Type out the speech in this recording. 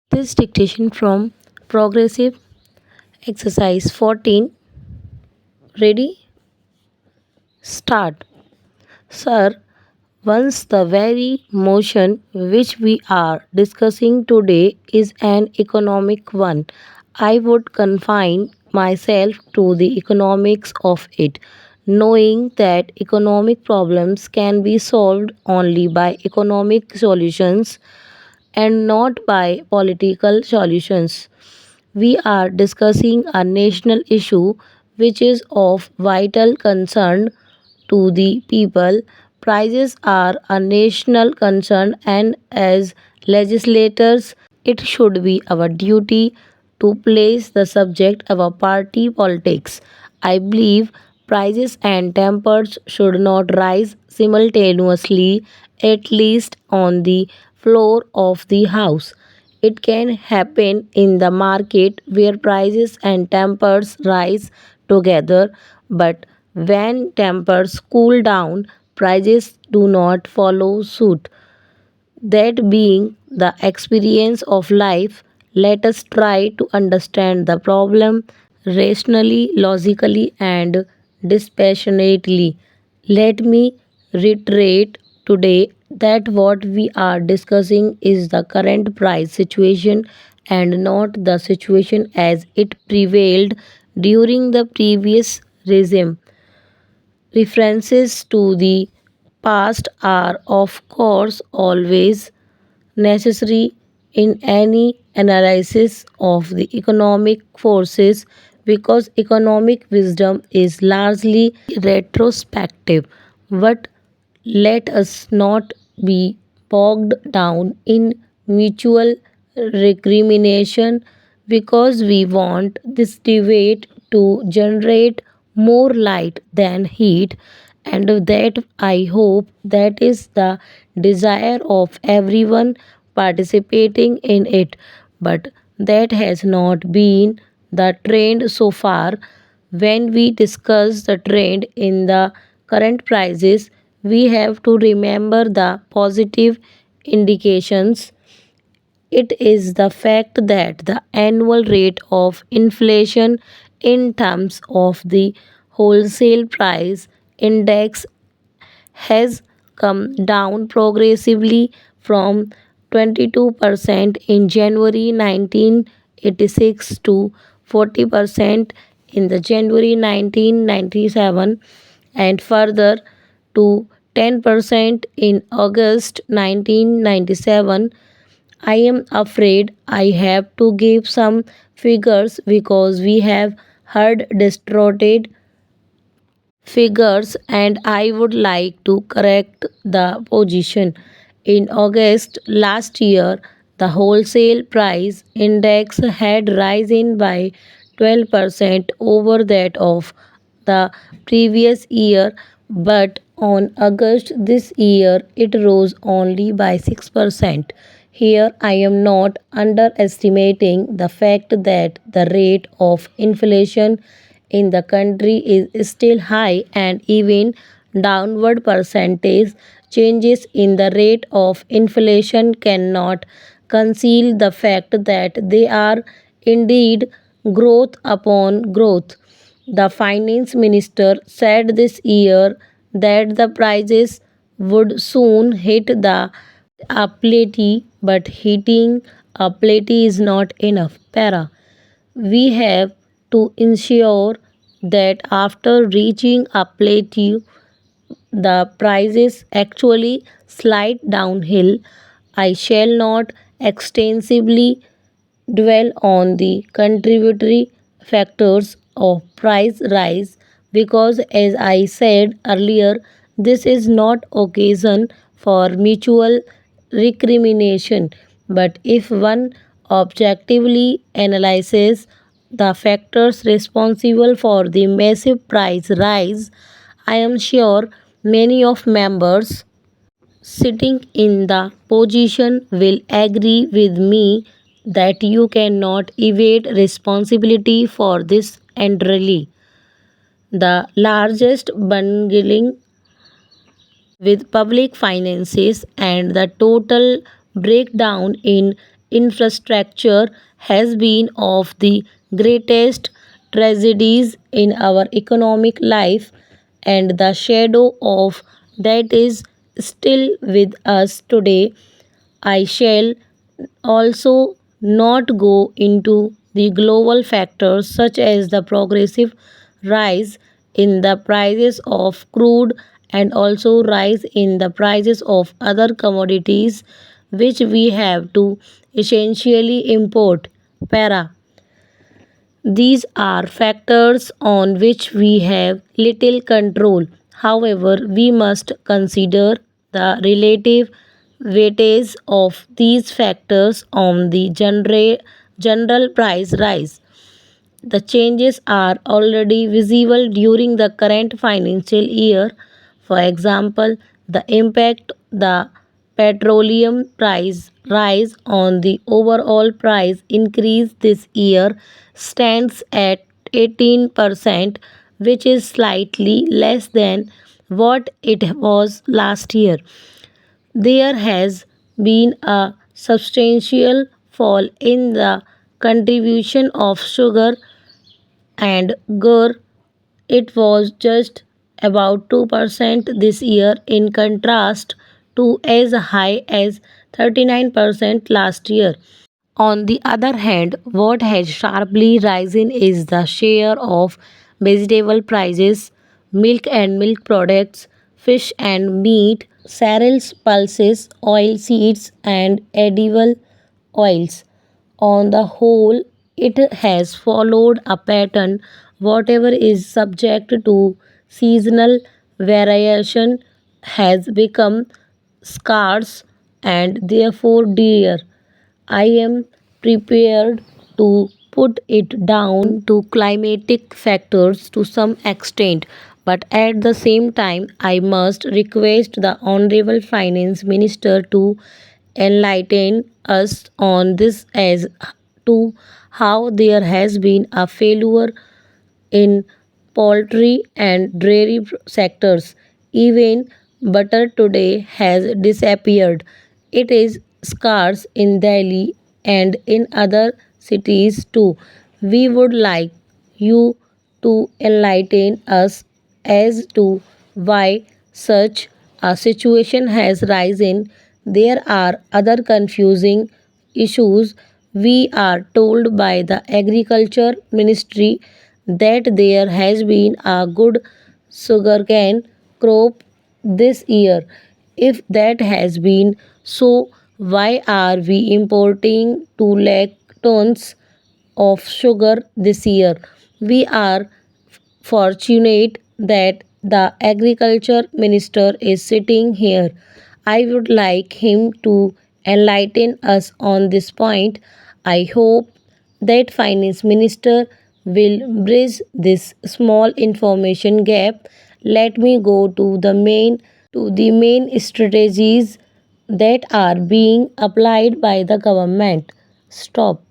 This dictation from Progressive Exercise 14. Ready? Start. Sir, once the very motion which we are discussing today is an economic one, I would confine myself to the economics of it, knowing that economic problems can be solved only by economic solutions and not by political solutions. We are discussing a national issue which is of vital concern to the people. Prices are a national concern, and as legislators, it should be our duty to place the subject of our party politics. I believe prices and tempers should not rise simultaneously, at least on the floor of the house. It can happen in the market where prices and tempers rise together, but when tempers cool down, prices do not follow suit. That being the experience of life, let us try to understand the problem rationally, logically, and dispassionately. Let me reiterate today that what we are discussing is the current price situation and not the situation as it prevailed during the previous regime. References to the past are, of course, always necessary in any analysis of the economic forces because economic wisdom is largely retrospective. But let us not be bogged down in mutual recrimination because we want this debate to generate more light than heat, and that I hope that is the desire of everyone participating in it. But that has not been the trend so far. When we discuss the trend in the current prices, we have to remember the positive indications. It is the fact that the annual rate of inflation in terms of the wholesale price index has come down progressively from 22% in January 1986 to 40% in the January 1997 and further to 10% in August 1997. I am afraid I have to give some figures because we have heard distorted figures and I would like to correct the position. In August last year, the wholesale price index had risen by 12% over that of the previous year, but on August this year it rose only by 6%. Here I am not underestimating the fact that the rate of inflation in the country is still high, and even downward percentage changes in the rate of inflation cannot conceal the fact that they are indeed growth upon growth. The finance minister said this year that the prices would soon hit the a plateau, but hitting a plateau is not enough. Para. We have to ensure that after reaching a plateau, the prices actually slide downhill. I shall not extensively dwell on the contributory factors of price rise because as I said earlier, this is not occasion for mutual recrimination. But if one objectively analyzes the factors responsible for the massive price rise, I am sure many of members sitting in the position will agree with me that you cannot evade responsibility for this entirely. The largest bungling with public finances and the total breakdown in infrastructure has been of the greatest tragedies in our economic life, and the shadow of that is still with us today. I shall also not go into the global factors such as the progressive rise in the prices of crude and also rise in the prices of other commodities which we have to essentially import. Para. These are factors on which we have little control. However, we must consider the relative weightage of these factors on the general price rise. The changes are already visible during the current financial year. For example, the impact the petroleum price rise on the overall price increase this year stands at 18%, which is slightly less than what it was last year. There has been a substantial fall in the contribution of sugar and Gur, it was just about 2% this year in contrast to as high as 39% last year. On the other hand, what has sharply risen is the share of vegetable prices, milk and milk products, fish and meat, cereals, pulses, oil seeds, and edible oils. On the whole, it has followed a pattern. Whatever is subject to seasonal variation has become scarce and therefore dear. I am prepared to put it down to climatic factors to some extent, but at the same time, I must request the Honorable Finance Minister to enlighten us on this as to how there has been a failure in poultry and dairy sectors. Even butter today has disappeared. It is scarce in Delhi and in other cities too. We would like you to enlighten us as to why such a situation has risen. There are other confusing issues. We are told by the Agriculture Ministry that there has been a good sugarcane crop this year. If that has been so, why are we importing 2 lakh tons of sugar this year? We are fortunate that the agriculture minister is sitting here. I would like him to enlighten us on this point. I hope that finance minister will bridge this small information gap. Let me go to the main strategies that are being applied by the government. Stop.